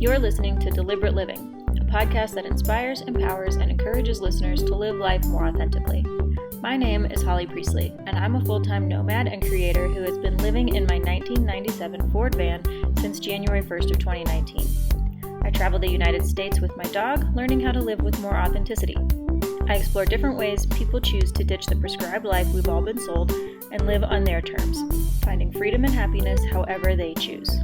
You're listening to Deliberate Living, a podcast that inspires, empowers, and encourages listeners to live life more authentically. My name is Holly Priestley, and I'm a full-time nomad and creator who has been living in my 1997 Ford van since January 1st of 2019. I travel the United States with my dog, learning how to live with more authenticity. I explore different ways people choose to ditch the prescribed life we've all been sold and live on their terms, finding freedom and happiness however they choose.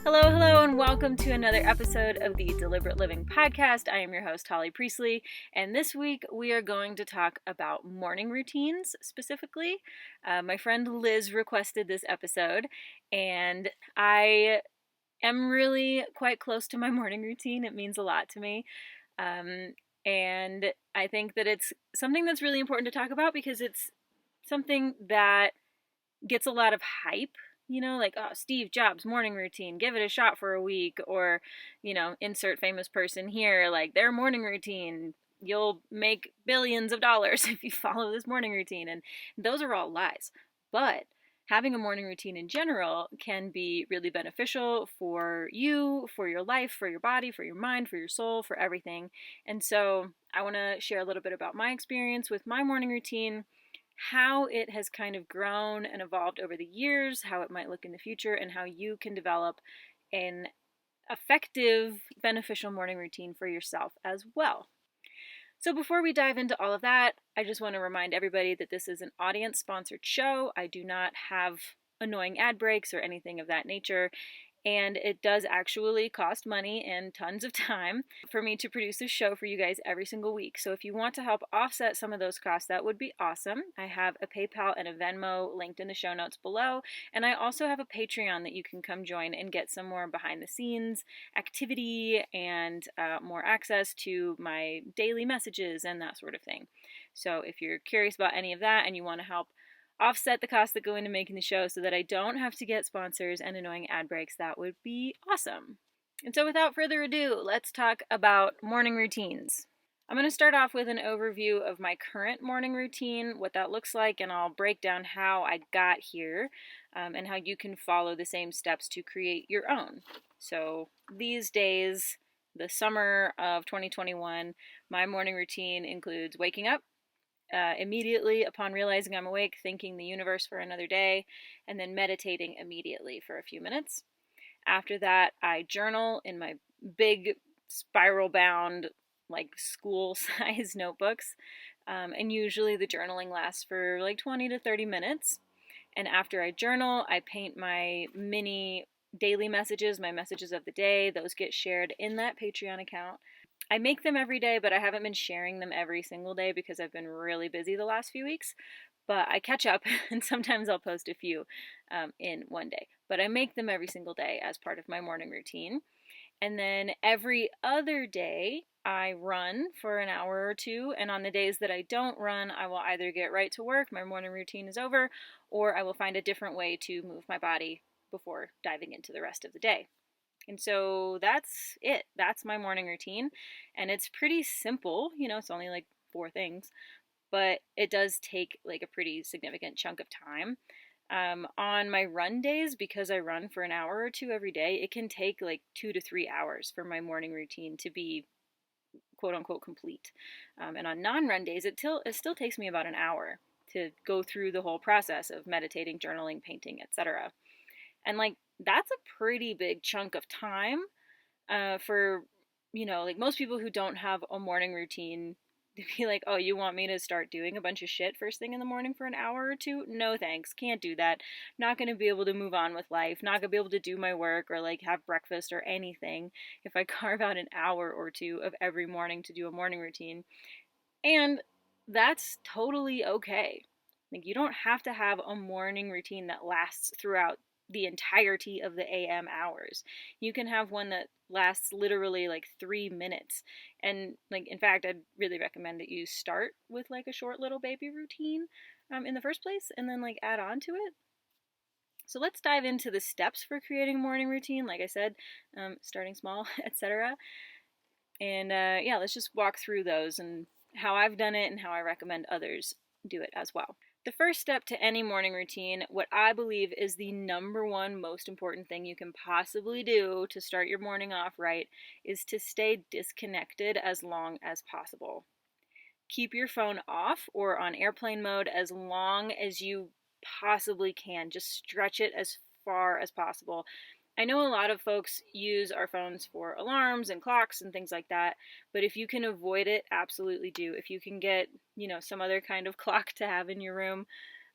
Hello, and welcome to another episode of the Deliberate Living podcast. I am your host, Holly Priestley, and this week we are going to talk about morning routines specifically. My friend Liz requested this episode, and I am really quite close to my morning routine. It means a lot to me. And I think that it's something that's really important to talk about because it's something that gets a lot of hype, like, oh, Steve Jobs' morning routine, give it a shot for a week, or, insert famous person here, like their morning routine, you'll make billions of dollars if you follow this morning routine. And those are all lies. But having a morning routine in general can be really beneficial for you, for your life, for your body, for your mind, for your soul, for everything. And so I want to share a little bit about my experience with my morning routine, how it has kind of grown and evolved over the years, how it might look in the future, and how you can develop an effective, beneficial morning routine for yourself as well. So before we dive into all of that, I just want to remind everybody that this is an audience-sponsored show. I do not have annoying ad breaks or anything of that nature, and it does actually cost money and tons of time for me to produce this show for you guys every single week. So if you want to help offset some of those costs, that would be awesome. I have a PayPal and a Venmo linked in the show notes below, and I also have a Patreon that you can come join and get some more behind-the-scenes activity and more access to my daily messages and that sort of thing. So if you're curious about any of that and you want to help offset the costs that go into making the show so that I don't have to get sponsors and annoying ad breaks, that would be awesome. And so without further ado, let's talk about morning routines. I'm going to start off with an overview of my current morning routine, what that looks like, and I'll break down how I got here and how you can follow the same steps to create your own. So these days, the summer of 2021, my morning routine includes waking up immediately upon realizing I'm awake, thanking the universe for another day, and then meditating immediately for a few minutes. After that, I journal in my big spiral-bound, like school-size notebooks, and usually the journaling lasts for like 20 to 30 minutes. And after I journal, I paint my mini daily messages, my messages of the day. Those get shared in that Patreon account. I make them every day, but I haven't been sharing them every single day because I've been really busy the last few weeks. But I catch up, and sometimes I'll post a few in one day. But I make them every single day as part of my morning routine. And then every other day, I run for an hour or two. And on the days that I don't run, I will either get right to work, my morning routine is over, or I will find a different way to move my body before diving into the rest of the day. And so that's it. That's my morning routine. And it's pretty simple. It's only like 4 things. But it does take like a pretty significant chunk of time. On my run days, because I run for an hour or two every day, it can take like 2 to 3 hours for my morning routine to be quote unquote complete. And on non-run days, it still takes me about an hour to go through the whole process of meditating, journaling, painting, etc. And like, that's a pretty big chunk of time for, like most people who don't have a morning routine to be like, oh, you want me to start doing a bunch of shit first thing in the morning for an hour or two? No, thanks. Can't do that. Not going to be able to move on with life. Not going to be able to do my work or like have breakfast or anything if I carve out an hour or two of every morning to do a morning routine. And that's totally okay. Like, you don't have to have a morning routine that lasts throughout the entirety of the AM hours. You can have one that lasts literally like 3 minutes. And like, in fact, I'd really recommend that you start with like a short little baby routine in the first place and then like add on to it. So let's dive into the steps for creating a morning routine. Like I said, starting small, etc. And let's just walk through those and how I've done it and how I recommend others do it as well. The first step to any morning routine, what I believe is the number one most important thing you can possibly do to start your morning off right, is to stay disconnected as long as possible. Keep your phone off or on airplane mode as long as you possibly can. Just stretch it as far as possible. I know a lot of folks use our phones for alarms and clocks and things like that, but if you can avoid it, absolutely do. If you can get, some other kind of clock to have in your room.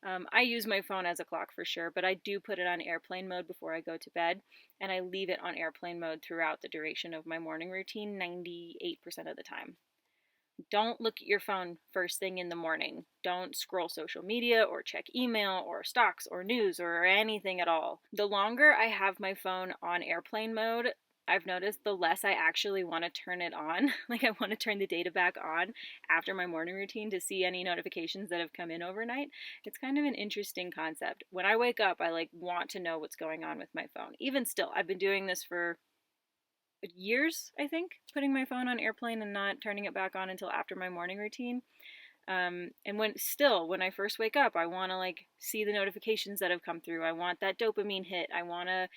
I use my phone as a clock for sure, but I do put it on airplane mode before I go to bed, and I leave it on airplane mode throughout the duration of my morning routine 98% of the time. Don't look at your phone first thing in the morning. Don't scroll social media or check email or stocks or news or anything at all. The longer I have my phone on airplane mode, I've noticed the less I actually want to turn it on. Like, I want to turn the data back on after my morning routine to see any notifications that have come in overnight. It's kind of an interesting concept. When I wake up, I want to know what's going on with my phone. Even still, I've been doing this for years, I think, putting my phone on airplane and not turning it back on until after my morning routine. And when I first wake up, I want to see the notifications that have come through. I want that dopamine hit. I want to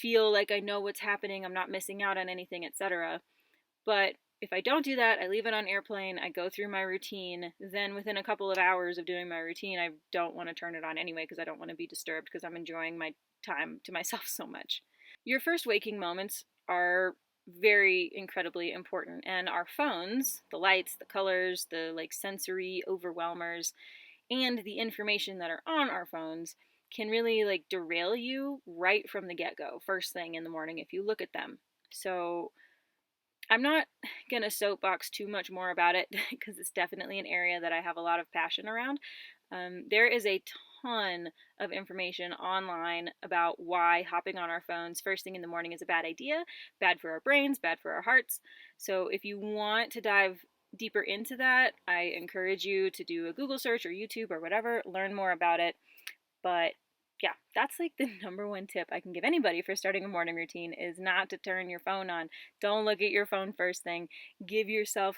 feel like I know what's happening. I'm not missing out on anything, etc. But if I don't do that, I leave it on airplane, I go through my routine, then within a couple of hours of doing my routine, I don't want to turn it on anyway because I don't want to be disturbed because I'm enjoying my time to myself so much. Your first waking moments are very incredibly important, and our phones, the lights, the colors, the sensory overwhelmers, and the information that are on our phones can really derail you right from the get-go, first thing in the morning if you look at them. So I'm not going to soapbox too much more about it because it's definitely an area that I have a lot of passion around. There is a ton of information online about why hopping on our phones first thing in the morning is a bad idea, bad for our brains, bad for our hearts. So if you want to dive deeper into that, I encourage you to do a Google search or YouTube or whatever, learn more about it. But yeah, that's the number one tip I can give anybody for starting a morning routine, is not to turn your phone on. Don't look at your phone first thing. Give yourself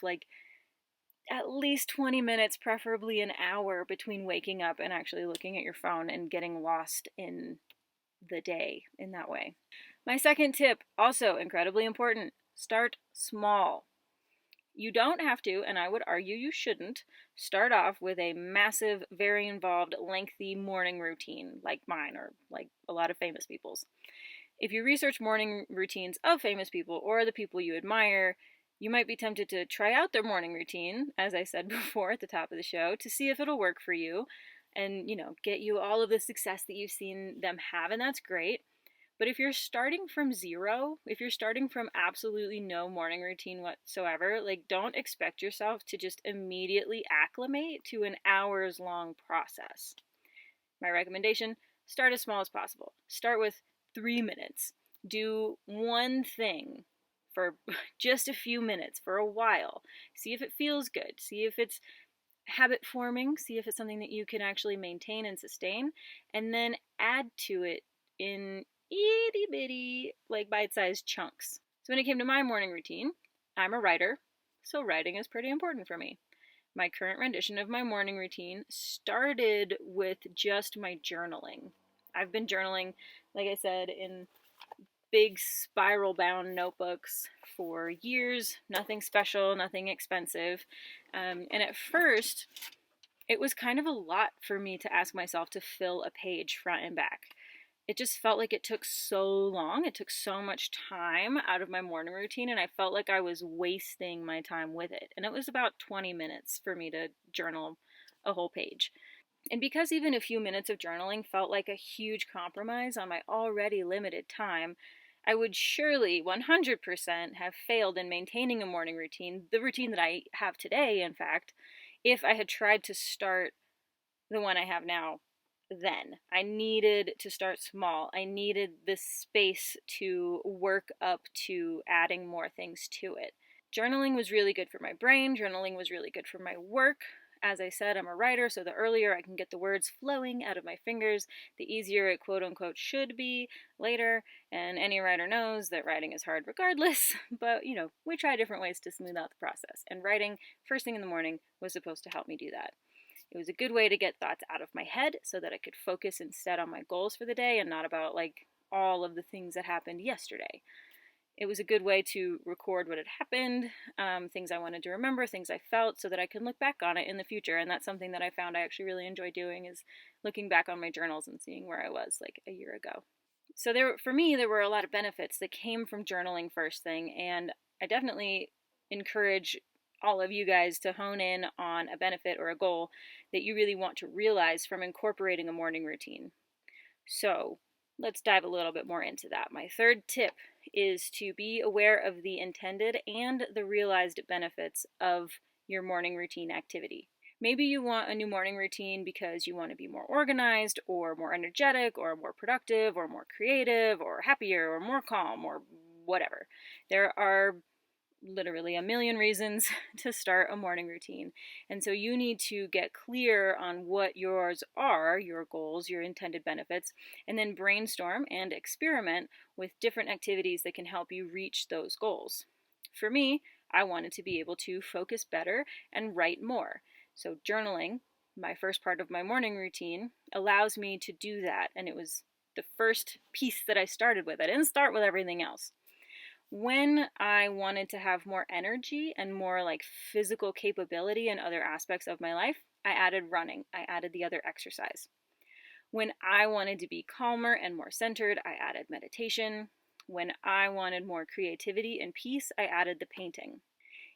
at least 20 minutes, preferably an hour, between waking up and actually looking at your phone and getting lost in the day in that way. My second tip, also incredibly important, start small. You don't have to, and I would argue you shouldn't, start off with a massive, very involved, lengthy morning routine like mine or like a lot of famous people's. If you research morning routines of famous people or the people you admire, you might be tempted to try out their morning routine, as I said before at the top of the show, to see if it'll work for you and, get you all of the success that you've seen them have, and that's great. But if you're starting from zero, if you're starting from absolutely no morning routine whatsoever, don't expect yourself to just immediately acclimate to an hours-long process. My recommendation, start as small as possible. Start with 3 minutes. Do one thing for just a few minutes, for a while. See if it feels good. See if it's habit forming. See if it's something that you can actually maintain and sustain. And then add to it in itty bitty, bite-sized chunks. So when it came to my morning routine, I'm a writer, so writing is pretty important for me. My current rendition of my morning routine started with just my journaling. I've been journaling, like I said, in big spiral-bound notebooks for years. Nothing special, nothing expensive. And at first, it was kind of a lot for me to ask myself to fill a page front and back. It just felt like it took so long. It took so much time out of my morning routine, and I felt like I was wasting my time with it. And it was about 20 minutes for me to journal a whole page. And because even a few minutes of journaling felt like a huge compromise on my already limited time, I would surely 100% have failed in maintaining a morning routine, the routine that I have today, in fact, if I had tried to start the one I have now then. I needed to start small. I needed this space to work up to adding more things to it. Journaling was really good for my brain. Journaling was really good for my work. As I said, I'm a writer, so the earlier I can get the words flowing out of my fingers, the easier it quote-unquote should be later, and any writer knows that writing is hard regardless, but, we try different ways to smooth out the process, and writing first thing in the morning was supposed to help me do that. It was a good way to get thoughts out of my head so that I could focus instead on my goals for the day and not about all of the things that happened yesterday. It was a good way to record what had happened, things I wanted to remember, things I felt, so that I can look back on it in the future. And that's something that I found I actually really enjoy doing, is looking back on my journals and seeing where I was a year ago. So for me, there were a lot of benefits that came from journaling first thing, and I definitely encourage all of you guys to hone in on a benefit or a goal that you really want to realize from incorporating a morning routine. So let's dive a little bit more into that. My third tip is to be aware of the intended and the realized benefits of your morning routine activity. Maybe you want a new morning routine because you want to be more organized or more energetic or more productive or more creative or happier or more calm or whatever. There are literally a million reasons to start a morning routine. And so you need to get clear on what yours are, your goals, your intended benefits, and then brainstorm and experiment with different activities that can help you reach those goals. For me, I wanted to be able to focus better and write more. So journaling, my first part of my morning routine, allows me to do that. And it was the first piece that I started with. I didn't start with everything else. When I wanted to have more energy and more physical capability in other aspects of my life, I added running. I added the other exercise. When I wanted to be calmer and more centered, I added meditation. When I wanted more creativity and peace, I added the painting.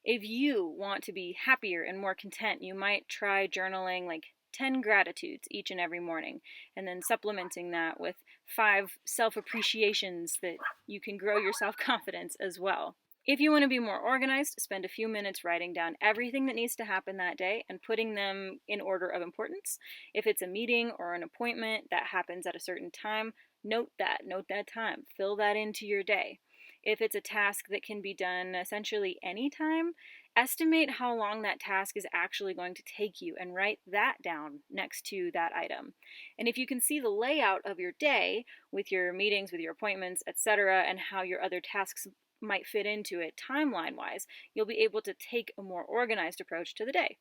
If you want to be happier and more content, you might try journaling 10 gratitudes each and every morning, and then supplementing that with 5 self-appreciations that you can grow your self-confidence as well. If you want to be more organized, spend a few minutes writing down everything that needs to happen that day and putting them in order of importance. If it's a meeting or an appointment that happens at a certain time, note that time, fill that into your day. If it's a task that can be done essentially anytime, estimate how long that task is actually going to take you and write that down next to that item. And if you can see the layout of your day with your meetings, with your appointments, etc., and how your other tasks might fit into it timeline-wise, you'll be able to take a more organized approach to the day.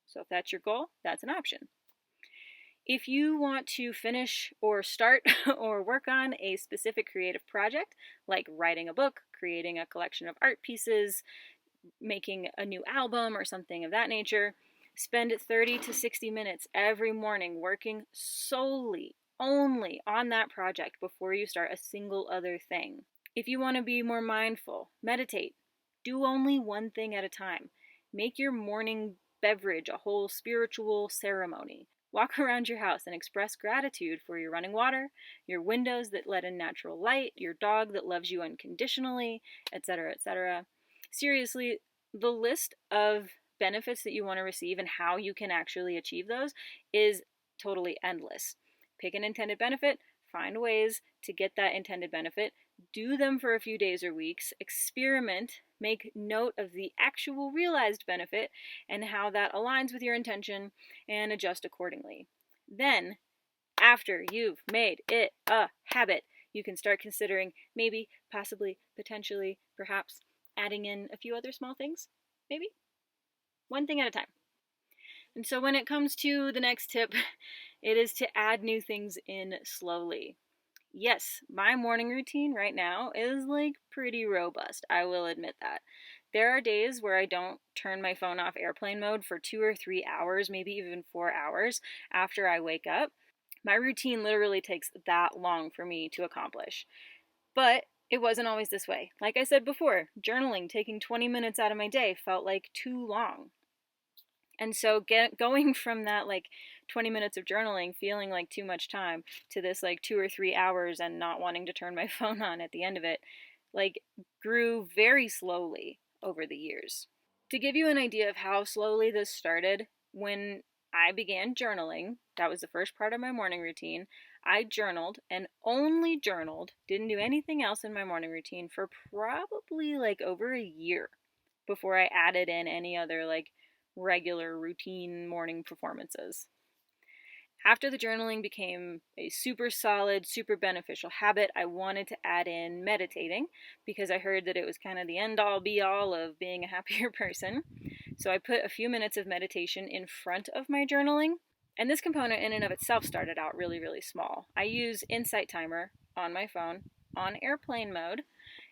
So if that's your goal, that's an option. If you want to finish or start or work on a specific creative project, like writing a book, creating a collection of art pieces, making a new album or something of that nature, spend 30 to 60 minutes every morning working solely, only on that project before you start a single other thing. If you want to be more mindful, meditate. Do only one thing at a time. Make your morning beverage a whole spiritual ceremony. Walk around your house and express gratitude for your running water, your windows that let in natural light, your dog that loves you unconditionally, etc., etc. Seriously, the list of benefits that you want to receive and how you can actually achieve those is totally endless. Pick an intended benefit, find ways to get that intended benefit, do them for a few days or weeks, experiment, make note of the actual realized benefit and how that aligns with your intention, and adjust accordingly. Then, after you've made it a habit, you can start considering maybe, possibly, potentially, perhaps adding in a few other small things. Maybe. One thing at a time. And so when it comes to the next tip, it is to add new things in slowly. Yes, my morning routine right now is pretty robust. I will admit that. There are days where I don't turn my phone off airplane mode for 2 or 3 hours, maybe even 4 hours after I wake up. My routine literally takes that long for me to accomplish. But it wasn't always this way. Like I said before, journaling, taking 20 minutes out of my day felt too long. And so going from that 20 minutes of journaling feeling like too much time to this 2 or 3 hours and not wanting to turn my phone on at the end of it grew very slowly over the years. To give you an idea of how slowly this started, when I began journaling, that was the first part of my morning routine, I journaled and only journaled, didn't do anything else in my morning routine for probably over a year before I added in any other regular routine morning performances. After the journaling became a super solid, super beneficial habit, I wanted to add in meditating because I heard that it was kind of the end-all be-all of being a happier person. So I put a few minutes of meditation in front of my journaling. And this component in and of itself started out really, really small. I use Insight Timer on my phone on airplane mode,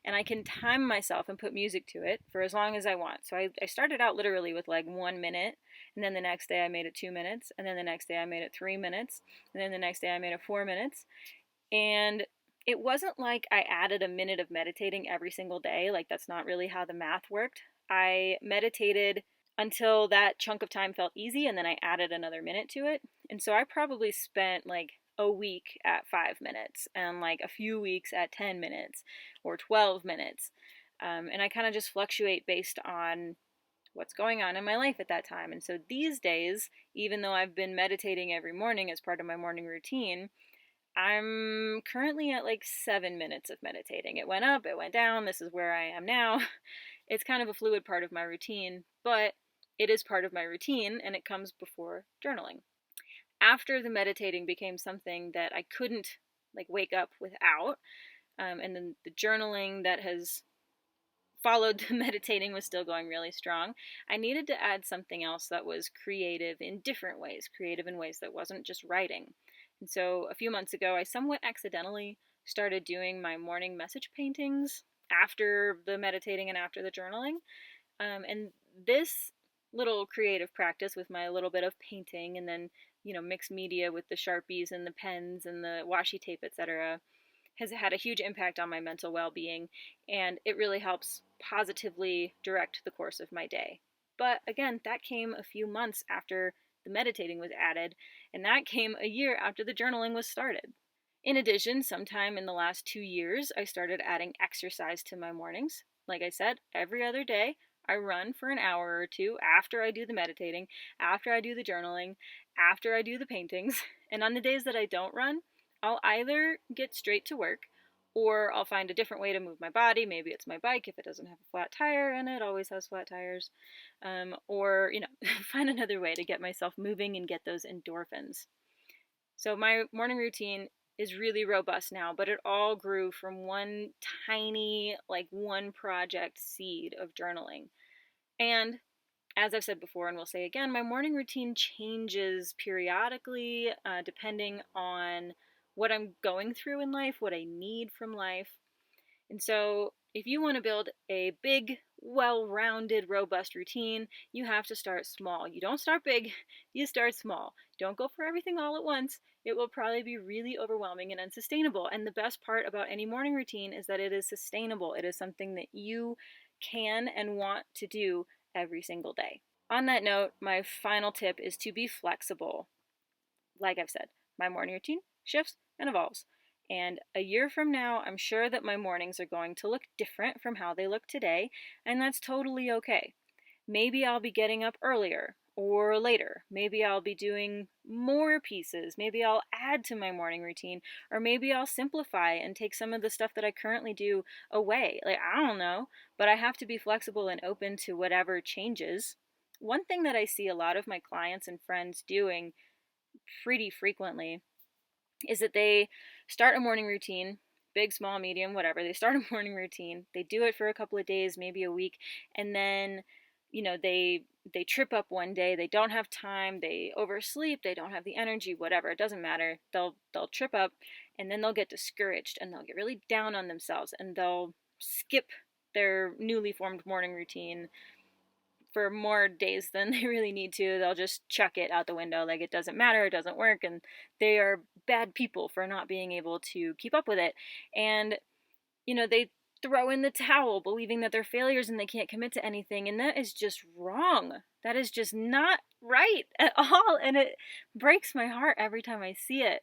and I can time myself and put music to it for as long as I want. So I started out literally with like 1 minute, and then the next day I made it 2 minutes, and then the next day I made it 3 minutes, and then the next day I made it 4 minutes. And it wasn't like I added a minute of meditating every single day. Like, that's not really how the math worked. I meditated until that chunk of time felt easy, and then I added another minute to it. And so I probably spent like a week at 5 minutes and like a few weeks at 10 minutes or 12 minutes. And I kind of just fluctuate based on what's going on in my life at that time. And so these days, even though I've been meditating every morning as part of my morning routine, I'm currently at like 7 minutes of meditating. It went up, it went down. This is where I am now. It's kind of a fluid part of my routine, but it is part of my routine, and it comes before journaling. After the meditating became something that I couldn't like wake up without, and then the journaling that has followed the meditating was still going really strong, I needed to add something else that was creative in different ways, creative in ways that wasn't just writing. And so a few months ago, I somewhat accidentally started doing my morning message paintings after the meditating and after the journaling. And this little creative practice with my little bit of painting and then, mixed media with the Sharpies and the pens and the washi tape, etc., has had a huge impact on my mental well-being, and it really helps positively direct the course of my day. But again, that came a few months after the meditating was added, and that came a year after the journaling was started. In addition, sometime in the last 2 years, I started adding exercise to my mornings. Like I said, every other day, I run for an hour or two after I do the meditating, after I do the journaling, after I do the paintings. And on the days that I don't run, I'll either get straight to work, or I'll find a different way to move my body. Maybe it's my bike if it doesn't have a flat tire, and it always has flat tires. Or, find another way to get myself moving and get those endorphins. So my morning routine is really robust now, but it all grew from one tiny, like one project seed of journaling. And as I've said before, and will say again, my morning routine changes periodically depending on what I'm going through in life, what I need from life. And so if you want to build a big, well-rounded, robust routine, you have to start small. You don't start big, you start small. Don't go for everything all at once. It will probably be really overwhelming and unsustainable. And the best part about any morning routine is that it is sustainable. It is something that you can and want to do every single day. On that note, my final tip is to be flexible. Like I've said, my morning routine shifts and evolves. And a year from now, I'm sure that my mornings are going to look different from how they look today, and that's totally okay. Maybe I'll be getting up earlier or later. Maybe I'll be doing more pieces. Maybe I'll add to my morning routine, or maybe I'll simplify and take some of the stuff that I currently do away. Like, I don't know, but I have to be flexible and open to whatever changes. One thing that I see a lot of my clients and friends doing pretty frequently is that they start a morning routine, big, small, medium, whatever. They start a morning routine, they do it for a couple of days, maybe a week, and then they trip up one day, they don't have time, they oversleep, they don't have the energy, whatever, it doesn't matter. They'll trip up, and then they'll get discouraged, and they'll get really down on themselves, and they'll skip their newly formed morning routine for more days than they really need to. They'll just chuck it out the window, like it doesn't matter, it doesn't work, and they are bad people for not being able to keep up with it. And they throw in the towel, believing that they're failures and they can't commit to anything, and that is just wrong. That is just not right at all, and it breaks my heart every time I see it.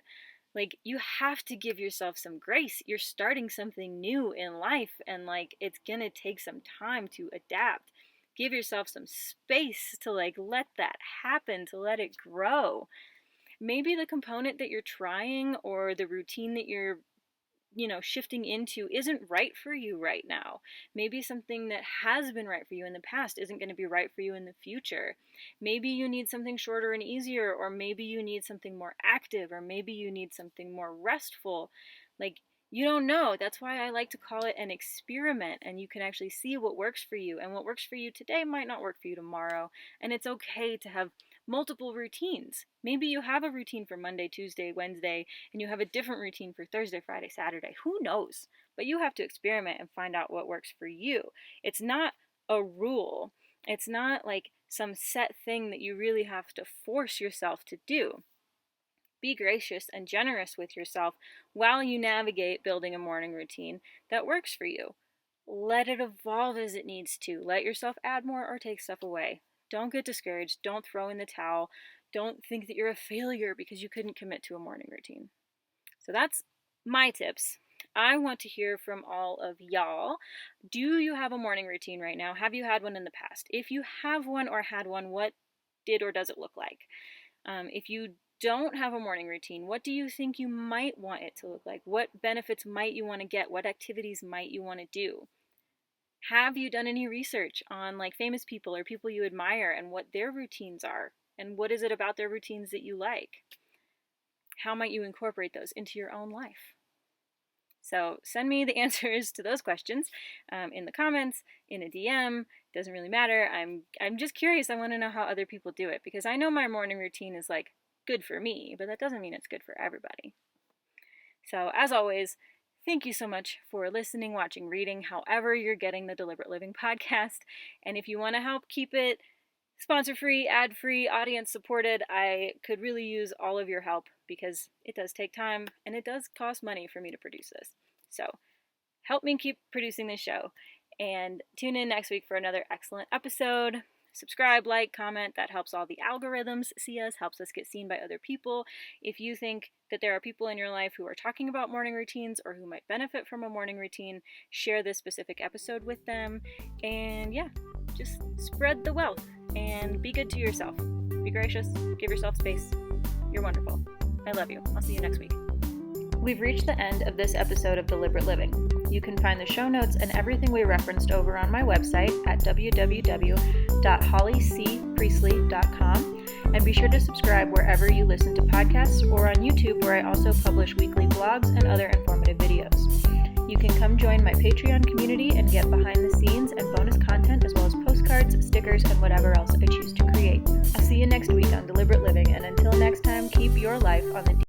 Like, you have to give yourself some grace. You're starting something new in life, and like, it's gonna take some time to adapt. Give yourself some space to like let that happen, to let it grow. Maybe the component that you're trying or the routine that you're shifting into isn't right for you right now. Maybe something that has been right for you in the past isn't going to be right for you in the future. Maybe you need something shorter and easier, or maybe you need something more active, or maybe you need something more restful. Like, You don't know. That's why I like to call it an experiment, and you can actually see what works for you. And what works for you today might not work for you tomorrow. And it's okay to have multiple routines. Maybe you have a routine for Monday, Tuesday, Wednesday, and you have a different routine for Thursday, Friday, Saturday. Who knows? But you have to experiment and find out what works for you. It's not a rule. It's not like some set thing that you really have to force yourself to do. Be gracious and generous with yourself while you navigate building a morning routine that works for you. Let it evolve as it needs to. Let yourself add more or take stuff away. Don't get discouraged. Don't throw in the towel. Don't think that you're a failure because you couldn't commit to a morning routine. So that's my tips. I want to hear from all of y'all. Do you have a morning routine right now? Have you had one in the past? If you have one or had one, what did or does it look like? If you don't have a morning routine, what do you think you might want it to look like? What benefits might you want to get? What activities might you want to do? Have you done any research on like famous people or people you admire and what their routines are? And what is it about their routines that you like? How might you incorporate those into your own life? So send me the answers to those questions in the comments, in a DM. Doesn't really matter. I'm just curious. I want to know how other people do it, because I know my morning routine is like good for me, but that doesn't mean it's good for everybody. So as always, thank you so much for listening, watching, reading, however you're getting the Deliberate Living podcast. And if you want to help keep it sponsor-free, ad-free, audience-supported, I could really use all of your help, because it does take time and it does cost money for me to produce this. So help me keep producing this show, and tune in next week for another excellent episode. Subscribe, like, comment. That helps all the algorithms see us, helps us get seen by other people. If you think that there are people in your life who are talking about morning routines or who might benefit from a morning routine, share this specific episode with them. And yeah, just spread the wealth and be good to yourself. Be gracious, give yourself space. You're wonderful. I love you. I'll see you next week. We've reached the end of this episode of Deliberate Living. You can find the show notes and everything we referenced over on my website at www.hollycpriestley.com, and be sure to subscribe wherever you listen to podcasts or on YouTube, where I also publish weekly vlogs and other informative videos. You can come join my Patreon community and get behind the scenes and bonus content, as well as postcards, stickers, and whatever else I choose to create. I'll see you next week on Deliberate Living, and until next time, keep your life on the